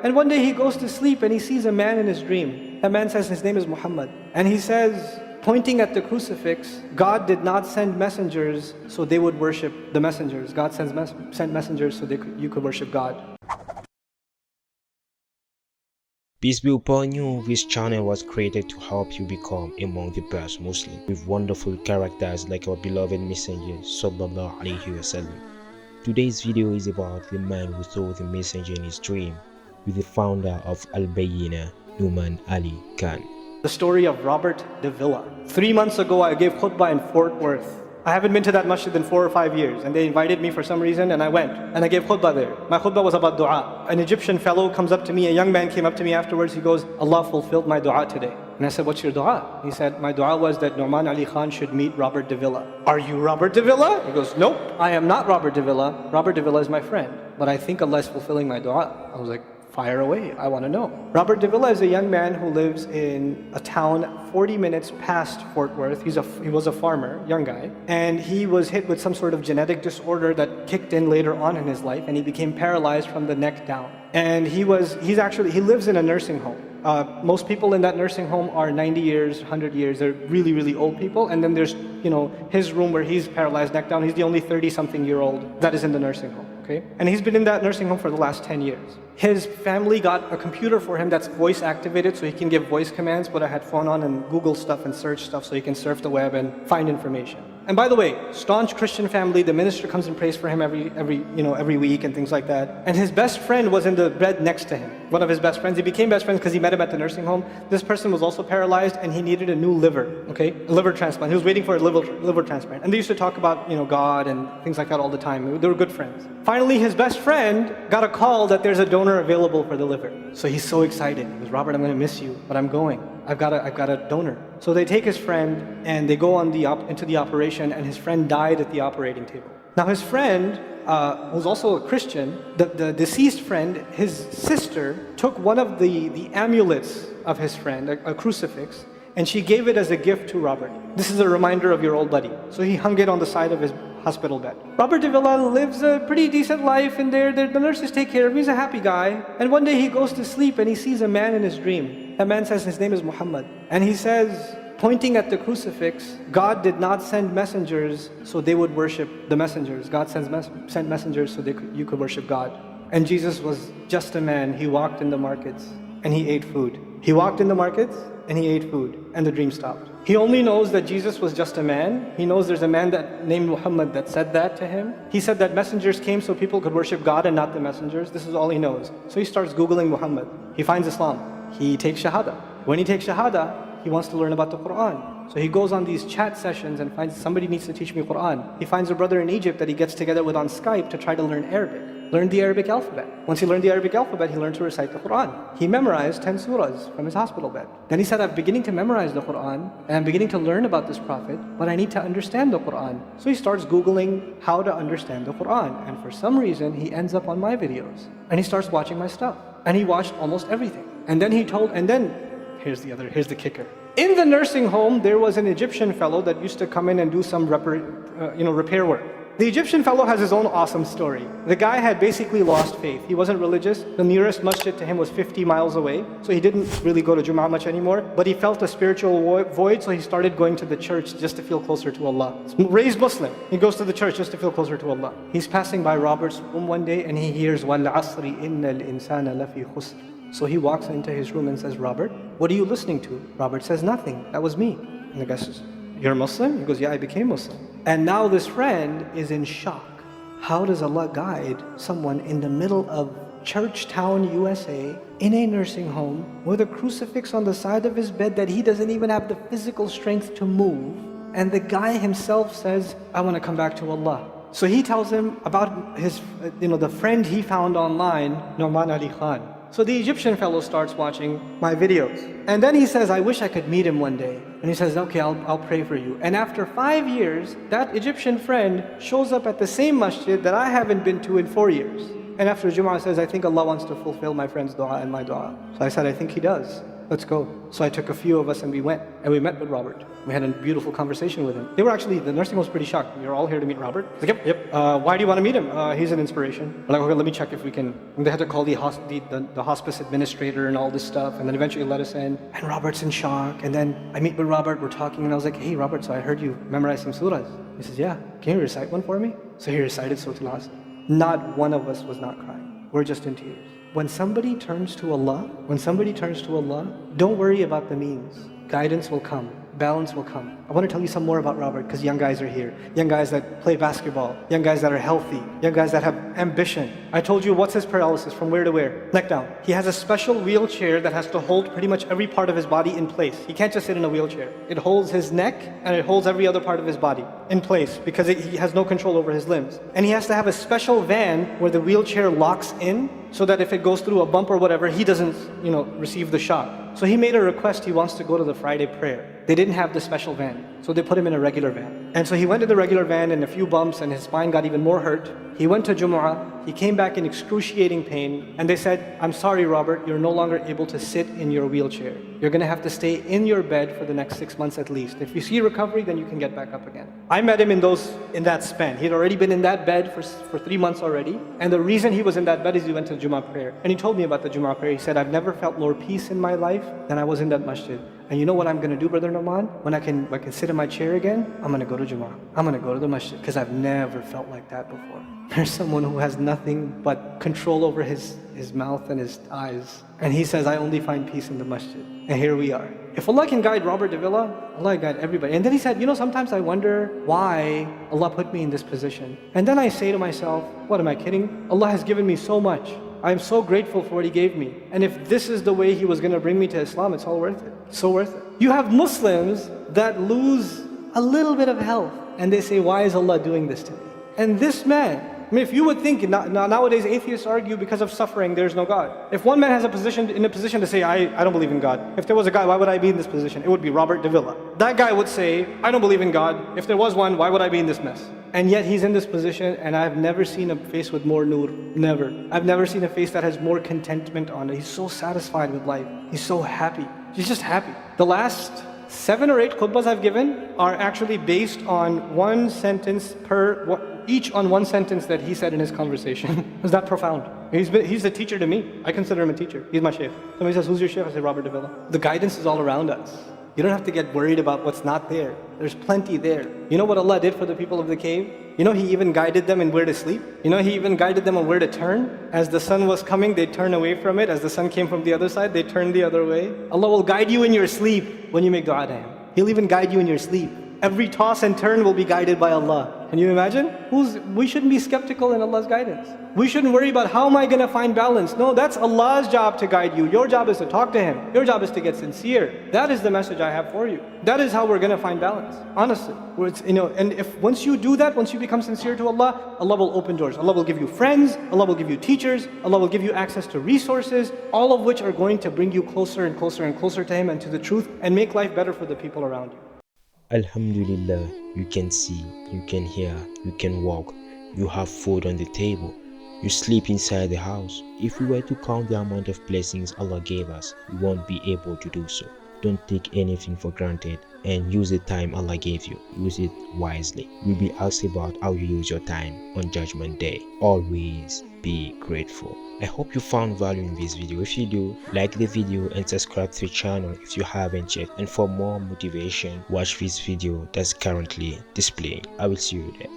And one day he goes to sleep and he sees a man in his dream. That man says his name is Muhammad. And he says, pointing at the crucifix, God did not send messengers so they would worship the messengers. God sent messengers so you could worship God. Peace be upon you. This channel was created to help you become among the best Muslims with wonderful characters like our beloved Messenger Sallallahu Alaihi Wasallam. Today's video is about the man who saw the messenger in his dream with the founder of Al-Bayyinah, Numan Ali Khan. The story of Robert Davilla. 3 months ago I gave khutbah in Fort Worth. I haven't been to that masjid in 4 or 5 years, and they invited me for some reason, and I went, and I gave khutbah there. My khutbah was about dua. An Egyptian fellow comes up to me, a young man came up to me afterwards, he goes, Allah fulfilled my dua today. And I said, what's your dua? He said, my dua was that Numan Ali Khan should meet Robert Davilla. Are you Robert Davilla? He goes, nope, I am not Robert Davilla. Robert Davilla is my friend, but I think Allah is fulfilling my dua. I was like, fire away, I want to know. Robert Davilla is a young man who lives in a town 40 minutes past Fort Worth. He was a farmer, young guy, and he was hit with some sort of genetic disorder that kicked in later on in his life, and he became paralyzed from the neck down. And he lives in a nursing home. Most people in that nursing home are 90 years, 100 years. They're really, really old people. And then there's, his room where he's paralyzed neck down. He's the only 30-something-year-old that is in the nursing home. Okay? And he's been in that nursing home for the last 10 years. His family got a computer for him that's voice activated so he can give voice commands, put a headphone on and Google stuff and search stuff so he can surf the web and find information. And by the way, staunch Christian family, the minister comes and prays for him every week and things like that. And his best friend was in the bed next to him. One of his best friends. He became best friends because he met him at the nursing home. This person was also paralyzed and he needed a new liver, okay? A liver transplant. He was waiting for a liver transplant. And they used to talk about, God and things like that all the time. They were good friends. Finally, his best friend got a call that there's a donor available for the liver. So he's so excited. He goes, Robert, I'm going to miss you, but I'm going. I've got a donor. So they take his friend and they go into the operation, and his friend died at the operating table. Now his friend, who's also a Christian, the deceased friend, his sister, took one of the amulets of his friend, a crucifix, and she gave it as a gift to Robert. This is a reminder of your old buddy. So he hung it on the side of his hospital bed. Robert Davilla lives a pretty decent life in there. The nurses take care of him. He's a happy guy. And one day he goes to sleep and he sees a man in his dream. That man says his name is Muhammad. And he says, pointing at the crucifix, God did not send messengers so they would worship the messengers. God sent messengers so you could worship God. And Jesus was just a man. He walked in the markets and he ate food. He walked in the markets and he ate food, and the dream stopped. He only knows that Jesus was just a man. He knows there's a man named Muhammad that said that to him. He said that messengers came so people could worship God and not the messengers. This is all he knows. So he starts Googling Muhammad. He finds Islam. He takes Shahada. When he takes Shahada, he wants to learn about the Quran. So he goes on these chat sessions and finds somebody needs to teach me Quran. He finds a brother in Egypt that he gets together with on Skype to try to learn Arabic. Learn the Arabic alphabet. Once he learned the Arabic alphabet, he learned to recite the Quran. He memorized 10 surahs from his hospital bed. Then he said, I'm beginning to memorize the Quran, and I'm beginning to learn about this prophet, but I need to understand the Quran. So he starts Googling how to understand the Quran. And for some reason, he ends up on my videos. And he starts watching my stuff. And he watched almost everything. And then here's the kicker. In the nursing home, there was an Egyptian fellow that used to come in and do some repair work. The Egyptian fellow has his own awesome story. The guy had basically lost faith. He wasn't religious. The nearest masjid to him was 50 miles away. So he didn't really go to Jum'ah much anymore. But he felt a spiritual void, so he started going to the church just to feel closer to Allah. Raised Muslim. He goes to the church just to feel closer to Allah. He's passing by Robert's room one day and he hears, وَالْعَصْرِ إِنَّ الْإِنسَانَ لَفِي خُسْرٍ. So he walks into his room and says, Robert, what are you listening to? Robert says, nothing. That was me. And the guy says, you're a Muslim? He goes, yeah, I became Muslim. And now this friend is in shock. How does Allah guide someone in the middle of Churchtown, USA, in a nursing home, with a crucifix on the side of his bed that he doesn't even have the physical strength to move? And the guy himself says, I want to come back to Allah. So he tells him about his, the friend he found online, Numan Ali Khan. So the Egyptian fellow starts watching my videos. And then he says, I wish I could meet him one day. And he says, okay, I'll pray for you. And after 5 years, that Egyptian friend shows up at the same masjid that I haven't been to in 4 years. And after Jum'ah says, I think Allah wants to fulfill my friend's dua and my dua. So I said, I think He does. let's go. So I took a few of us and we went. And we met with Robert. We had a beautiful conversation with him. They were actually, the nursing home was pretty shocked. You're all here to meet Robert? He's like, yep. Why do you want to meet him? He's an inspiration. We're like, okay, let me check if we can. And they had to call the hospice administrator and all this stuff. And then eventually let us in. And Robert's in shock. And then I meet with Robert, we're talking, and I was like, hey, Robert, so I heard you memorize some surahs. He says, yeah. Can you recite one for me? So he recited Surah Al-Asr. Not one of us was not crying. We're just in tears. When somebody turns to Allah, don't worry about the means. Guidance will come. Balance will come. I want to tell you some more about Robert because young guys are here. Young guys that play basketball. Young guys that are healthy. Young guys that have ambition. I told you what's his paralysis, from where to where? Neck down. He has a special wheelchair that has to hold pretty much every part of his body in place. He can't just sit in a wheelchair. It holds his neck and it holds every other part of his body in place because he has no control over his limbs. And he has to have a special van where the wheelchair locks in so that if it goes through a bump or whatever, he doesn't, receive the shock. So he made a request, he wants to go to the Friday prayer. They didn't have the special van, so they put him in a regular van. And so he went to the regular van and a few bumps and his spine got even more hurt. He went to Jumu'ah, he came back in excruciating pain, and they said, I'm sorry Robert, you're no longer able to sit in your wheelchair. You're gonna have to stay in your bed for the next 6 months at least. If you see recovery, then you can get back up again. I met him in that span. He'd already been in that bed for 3 months already. And the reason he was in that bed is he went to Jumu'ah prayer. And he told me about the Jumu'ah prayer. He said, I've never felt more peace in my life than I was in that masjid. And you know what I'm going to do, Brother Nauman? When I can sit in my chair again, I'm going to go to Jumu'ah. I'm going to go to the masjid because I've never felt like that before. There's someone who has nothing but control over his mouth and his eyes. And he says, I only find peace in the masjid. And here we are. If Allah can guide Robert Davilla, Allah guide everybody. And then he said, sometimes I wonder why Allah put me in this position. And then I say to myself, what am I kidding? Allah has given me so much. I am so grateful for what He gave me. And if this is the way He was going to bring me to Islam, it's all worth it. So worth it. You have Muslims that lose a little bit of health and they say, why is Allah doing this to me? And this man, if you would think, nowadays atheists argue because of suffering, there's no God. If one man has in a position to say, I don't believe in God. If there was a God, why would I be in this position? It would be Robert Davilla. That guy would say, I don't believe in God. If there was one, why would I be in this mess? And yet he's in this position, and I've never seen a face with more nur. Never. I've never seen a face that has more contentment on it. He's so satisfied with life. He's so happy. He's just happy. The last 7 or 8 khutbahs I've given are actually based on one sentence each on one sentence that he said in his conversation. Is that profound? He's a teacher to me. I consider him a teacher. He's my shaykh. Somebody says, who's your shaykh? I say, Robert Davilla. The guidance is all around us. You don't have to get worried about what's not there. There's plenty there. You know what Allah did for the people of the cave? He even guided them in where to sleep. He even guided them on where to turn. As the sun was coming, they'd turn away from it. As the sun came from the other side, they'd turn the other way. Allah will guide you in your sleep when you make dua to Him. He'll even guide you in your sleep. Every toss and turn will be guided by Allah. Can you imagine? We shouldn't be skeptical in Allah's guidance. We shouldn't worry about how am I going to find balance. No, that's Allah's job to guide you. Your job is to talk to Him. Your job is to get sincere. That is the message I have for you. That is how we're going to find balance. Honestly. And if once you do that, once you become sincere to Allah, Allah will open doors. Allah will give you friends. Allah will give you teachers. Allah will give you access to resources, all of which are going to bring you closer and closer and closer to Him and to the truth and make life better for the people around you. Alhamdulillah, you can see, you can hear, you can walk, you have food on the table, you sleep inside the house. If we were to count the amount of blessings Allah gave us, we won't be able to do so. Don't take anything for granted and use the time Allah gave you. Use it wisely. You'll be asked about how you use your time on Judgment Day. Always be grateful. I hope you found value in this video. If you do, like the video and subscribe to the channel if you haven't yet. And for more motivation, watch this video that's currently displaying. I will see you there.